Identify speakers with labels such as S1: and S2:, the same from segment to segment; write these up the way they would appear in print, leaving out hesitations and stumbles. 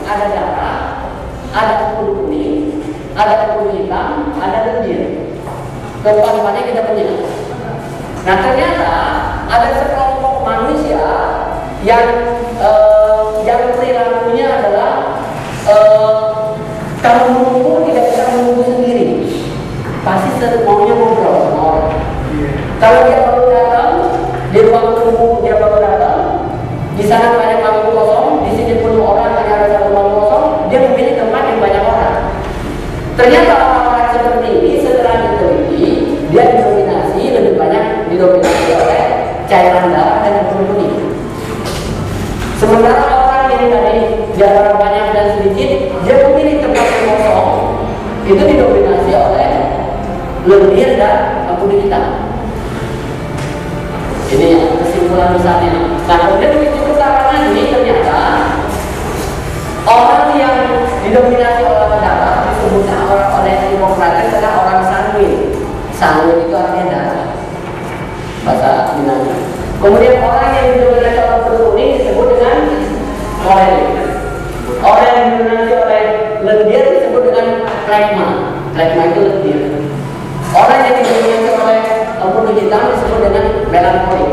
S1: ada darah, ada kulit kuning, ada kulit hitam, ada lendir. Keempat-empatnya kita punya. Nah ternyata ada sekelompok manusia yang perilakunya adalah kalau menunggu tidak bisa menunggu sendiri, pasti maunya ngobrol sama orang. Kalau dia baru datang di ruang tunggu, dia baru datang, di sana banyak bangku kosong, di sini penuh orang, hanya ada satu bangku kosong, dia memilih tempat yang banyak orang. Ternyata orang-orang seperti ini setelah diteliti, dia lebih banyak didominasi oleh cairan darah dan kulit. Sementara orang yang tadi darah banyak dan sedikit, dia memilih tempat yang kosong, itu didominasi oleh lendir dan kulit hitam. Ini yang kesimpulan besarnya. Nah, kemudian begitu kesalahan ini ternyata orang yang didominasi oleh darah disebutnya oleh Hippocrates adalah orang sanguin. Sanguin itu artinya darah, bahasa Yunani. Kemudian orang yang didominasi oleh kulit kuning disebut dengan kolerik. Orang yang didominasi oleh lendir disebut dengan plekma. Plekma itu lendir. Orang yang didominasi oleh kulit hitam disebut dengan melankolik.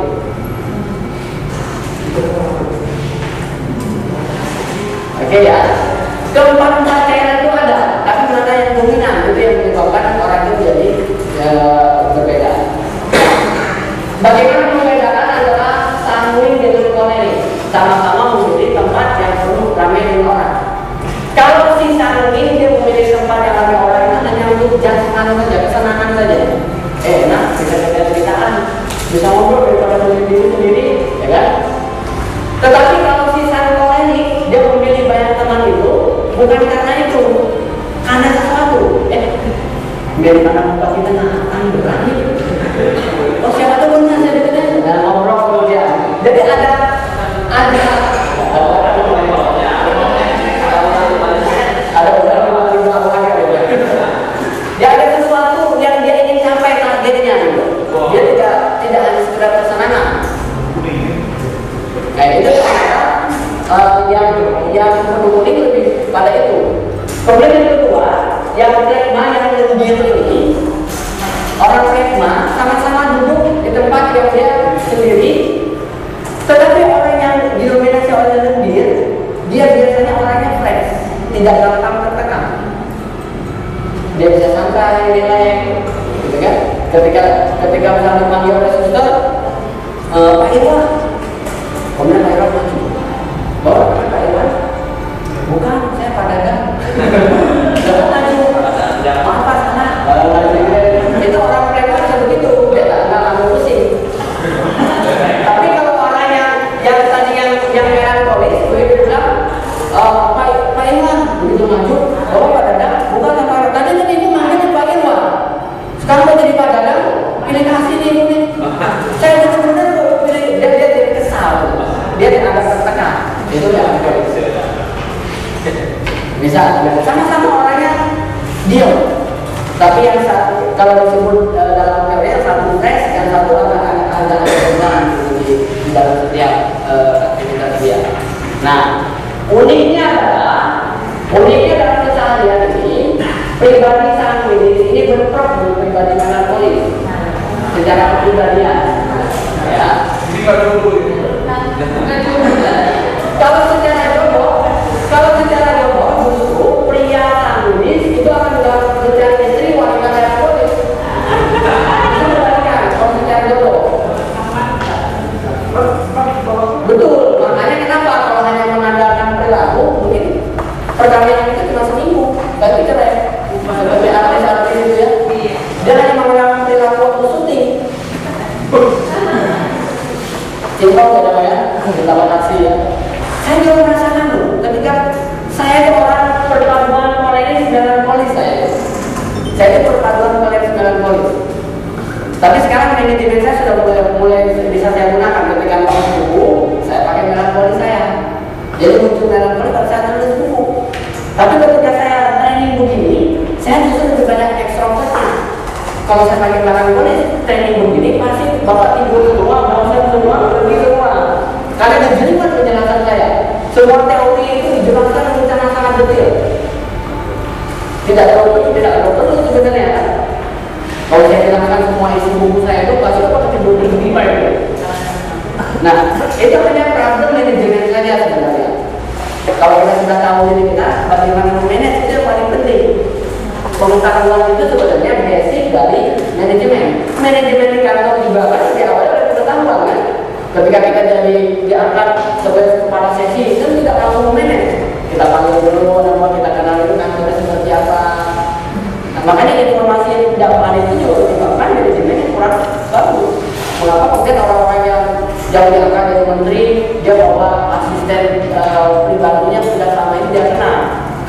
S1: Oke ya. Keempat-empat cairan itu ada, tapi mana yang dominan itu yang menyebabkan orang itu jadi berbeda. Bagaimana membedakan antara sanguin dengan kolerik? Sama-sama memilih tempat yang penuh ramai dengan orang. Kalau si sanguin dia memilih tempat yang ramai orang itu hanya untuk jasmani saja, kesenangan saja. Enak, bisa cerita-ceritaan, bisa ngobrol daripada sendiri, ya kan? Tetapi kalau si kolerik dia memilih banyak teman itu bukan karena itu, karena sesuatu. Biar mana muka kita akan berani. Oh siapa tuh punya saya dekatnya? Nah ngobrol kemudian. Jadi ada dia ada sesuatu yang dia ingin capai targetnya gitu. Dia tidak hanya sekedar kesenangan. Kayak itu yang penuh kuning lebih pada itu. Kemudian yang kedua, yang plekma yang lendir ini, orang plekma sama-sama duduk di tempat yang dia sendiri, tetapi orang yang didominasi oleh lendir, dia biasanya orangnya fresh, tidak gampang tertekan. Dia bisa santai, relax, gitu kan? Ketika misalnya dipanggil oleh suster, Pak Irwan, kemudian Pak Irwan maju, bawa Pak Irwan, bukan, saya Pak Dadang. Jangan maju, maaf Pak sana. Itu orang mereka bisa begitu, dia nggak pusing. Tapi kalau orang yang tadi yang melankolis, begitu bilang, Pak Irwan, begitu maju, bawa Pak Dadang, bukan Pak Irwan. Tadi kan ibu manggilnya Pak Irwan. Sekarang kok jadi Pak Dadang, pilih kasih nih ibu nih. Saya benar-benar kok pilih, dia jadi kesal, dia agak tertekan. Itu yang bisa sama-sama orangnya diam, tapi yang satu kalau disebut dalam teori yang satu fresh, yang satu agak beban di dalam setiap aktivitas dia. Nah, uniknya dalam keseharian ini pribadi sanguin ini bentrok dengan pribadi melankolis secara kepribadian. Ya. Kalau secara jodoh justru pria sanguinis itu akan mencari istri wanita melankolis. Sebenarnya kalau secara jodoh betul, makanya kenapa kalau hanya mengandalkan perilaku mungkin perkawinan itu cuma seminggu ganti cerai seperti artis itu ya. Dia hanya mengandalkan perilaku waktu syuting. Simpel saja ya, kita taksi ya. Saya juga merasakan loh, ketika saya itu orang perpaduan koleris melankolis saya itu perpaduan koleris melankolis. Tapi sekarang manajemen saya sudah mulai bisa saya gunakan ketika nulis buku, saya pakai melankolis saya. Jadi muncul melankolis pada saat nulis buku. Tapi ketika saya training begini, saya justru lebih banyak ekstrovertnya. Kalau saya pakai melankolis, training begini pasti bapak tidur semua, bosan semua, pergi semua. Karena dijelimat penjelasan saya. Semua teori itu dijelaskan secara sangat detail. Tidak perlu sebenarnya kan? Kalau saya jelaskan semua isi buku saya itu pasti pakai 25 itu. Nah, itu hanya problem manajemen saja sebenarnya. Kalau kita sudah tahu diri kita, bagaimana memanage itu yang paling penting. Pengetahuan itu sebenarnya basic dari manajemen. Manajemen di kantor juga kan di awal ada pengetahuan kan. Ketika kita jadi diangkat sebagai kepala sesi itu tidak langsung memanage. Kita panggil dulu nama, kita kenal dulu kantornya seperti apa. Nah, makanya informasi yang tidak valid itu juga menyebabkan manajemennya kurang bagus. Mengapa mungkin orang-orang yang jauh diangkat dari menteri dia bawa asisten pribadinya sudah selama ini dia kenal,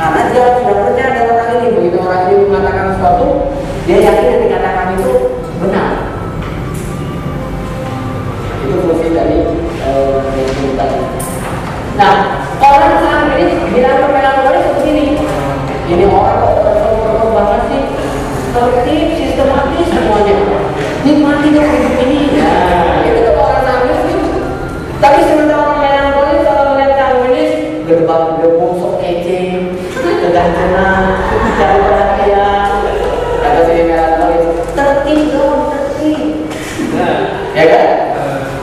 S1: karena dia sudah percaya dengan orang ini. Begitu orang ini mengatakan sesuatu, dia yakin yang dikatakan itu benar. Itu fungsi dari tadi. Nah, orang saat ini bilang pemelakuannya seperti ini. Ini orang kok banget sih, tertib, sistematis semuanya. Nikmati dong hidup ini. Nah, itu kan orang saat ini. Tapi sementara orang melankolis kalau melihat Calvinis, gedebak-gedebuk, sok kece, kegantengan, cari perhatian. Kata si melankolis, tertib dong, tertib. Ya kan?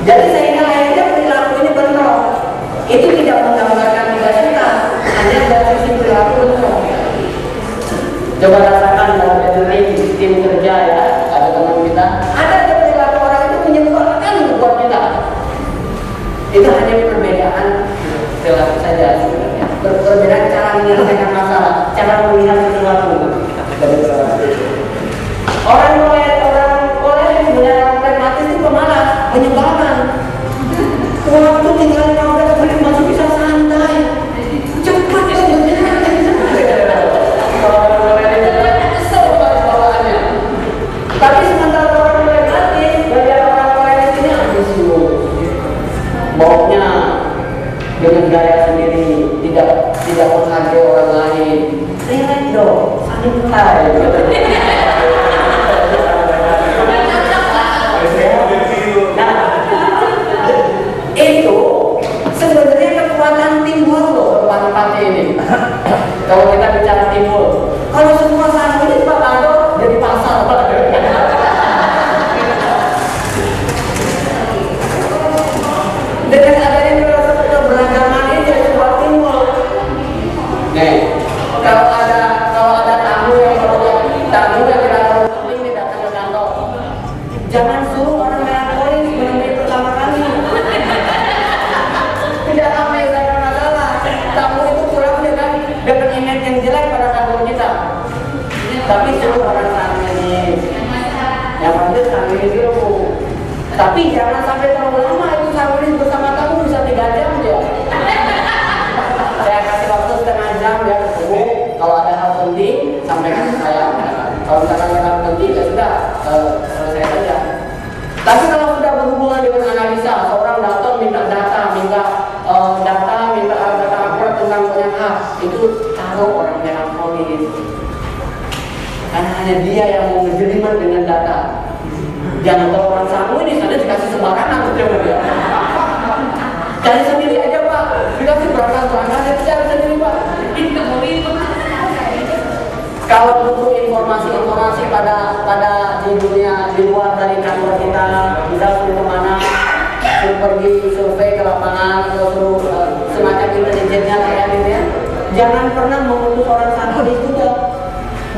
S1: Jadi sehingga akhirnya perilaku ini bentrok. Itu tidak menggambarkan kita suka, hanya dari sisi perilaku bentrok. Coba rasakan dalam gathering tim kerja ya, ada teman kita, ada perilaku orang itu menyebalkan buat kita. Itu hanya perbedaan perilaku saja sebenarnya. Perbedaan cara menyelesaikan masalah, cara melihat sesuatu. Orang sebenarnya pragmatis itu pemalas, menyebalkan. Waktu tinggal 15 menit masih bisa santai. Cepat ya tapi sementara orang pragmatis, bagi orang-orang di sini ambisius, maunya dengan gaya sendiri, tidak menghargai orang lain. Relax dong, santai. Itu sebenarnya kekuatan timbul loh empati ini. Kalau kita bicara timbul, kalau semua sama ini Pak Ado jadi pasar Pak. Dengan adanya keberagaman ini jadi sebuah timbul. Nih, kalau ada tamu yang tidak terlalu penting datang ke kantor, jangan suruh orang melankolis menemui pertama kali. Tidak ramai saya masalah. Tamu itu kurang dengan image yang jelek pada kantor kita. Tapi suruh orang santai. Yang penting santai dulu. Tapi jangan sampai terlalu lama itu santai bersama kamu bisa 3 jam ya. Saya kasih waktu setengah jam ya ketemu. Kalau ada hal penting sampaikan ke saya. Kalau misalkan ada hal penting ya sudah selesai saja. Tapi kalau sudah berhubungan dengan analisa, seorang datang minta data akurat tentang banyak hal, itu taruh orang melankolis. Karena hanya dia yang mau ngejelimet dengan data. Jangan tahu orang samu ini sana dikasih sembarangan gitu dia. Cari sendiri aja Pak. Dikasih berangkat cari sendiri Pak. Kalau butuh informasi pada di dunia di luar dari kantor kita, bisa suruh kemana, suruh pergi survei ke lapangan atau suruh semacam intelijennya kayak gitu ya. Jangan pernah mengutus orang santai juga.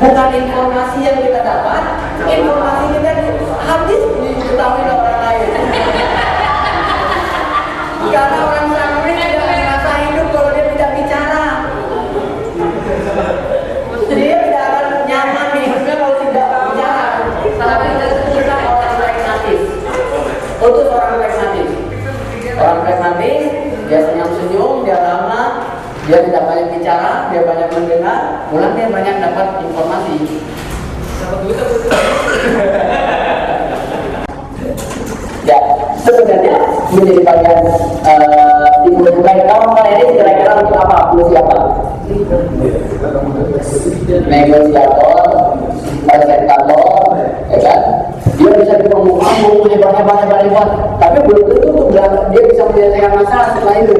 S1: Bukan informasi yang kita dapat, informasi kita habis diketahui oleh orang lain. Karena orang santai tidak merasa hidup kalau dia tidak bicara. Dia tidak akan nyaman hidupnya kalau tidak bicara. Tapi kita orang pragmatis. Untuk orang pragmatis. Orang pragmatis, dia senyum-senyum, dia ramah, dia tidak banyak bicara, dia banyak mendengar, pulang dia banyak dapat informasi. Ya, sebenarnya menjadi bagian dimulai kalau ini kira-kira untuk apa? Fungsi apa? Negosiator, presentator, ya kan? Dia bisa di permukaan hebat, tapi belum tentu tuh dia bisa menyelesaikan masalah setelah itu.